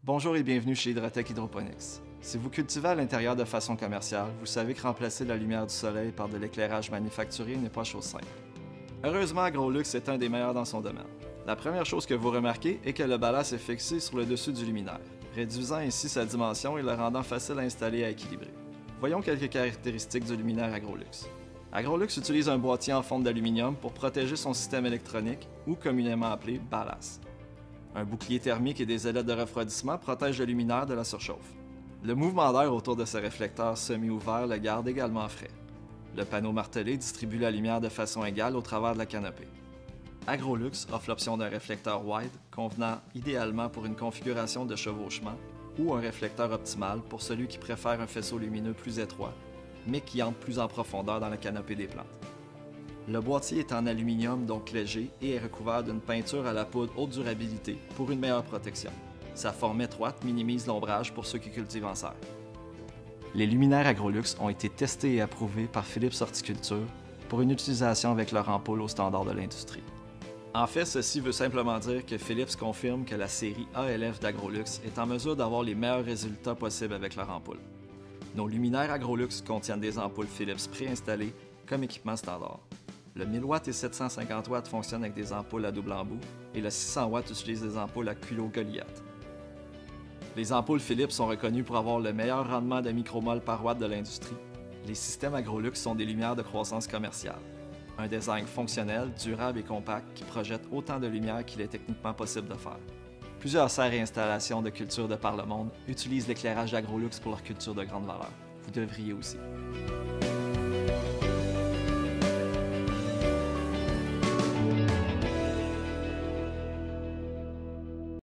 Bonjour et bienvenue chez Hydratec Hydroponics. Si vous cultivez à l'intérieur de façon commerciale, vous savez que remplacer la lumière du soleil par de l'éclairage manufacturé n'est pas chose simple. Heureusement, AgroLux est un des meilleurs dans son domaine. La première chose que vous remarquez est que le ballast est fixé sur le dessus du luminaire, réduisant ainsi sa dimension et le rendant facile à installer et à équilibrer. Voyons quelques caractéristiques du luminaire AgroLux. AgroLux utilise un boîtier en fonte d'aluminium pour protéger son système électronique, ou communément appelé ballast. Un bouclier thermique et des ailettes de refroidissement protègent le luminaire de la surchauffe. Le mouvement d'air autour de ce réflecteur semi-ouvert le garde également frais. Le panneau martelé distribue la lumière de façon égale au travers de la canopée. AgroLux offre l'option d'un réflecteur wide convenant idéalement pour une configuration de chevauchement ou un réflecteur optimal pour celui qui préfère un faisceau lumineux plus étroit, mais qui entre plus en profondeur dans la canopée des plantes. Le boîtier est en aluminium, donc léger, et est recouvert d'une peinture à la poudre haute durabilité pour une meilleure protection. Sa forme étroite minimise l'ombrage pour ceux qui cultivent en serre. Les luminaires AgroLux ont été testés et approuvés par Philips Horticulture pour une utilisation avec leur ampoule aux standards de l'industrie. En fait, ceci veut simplement dire que Philips confirme que la série ALF d'AgroLux est en mesure d'avoir les meilleurs résultats possibles avec leur ampoule. Nos luminaires AgroLux contiennent des ampoules Philips préinstallées comme équipement standard. Le 1000 W et 750 W fonctionnent avec des ampoules à double embout et le 600 W utilise des ampoules à culot Goliath. Les ampoules Philips sont reconnues pour avoir le meilleur rendement de micromol par watt de l'industrie. Les systèmes AgroLux sont des lumières de croissance commerciale. Un design fonctionnel, durable et compact qui projette autant de lumière qu'il est techniquement possible de faire. Plusieurs serres et installations de culture de par le monde utilisent l'éclairage d'AgroLux pour leur culture de grande valeur. Vous devriez aussi.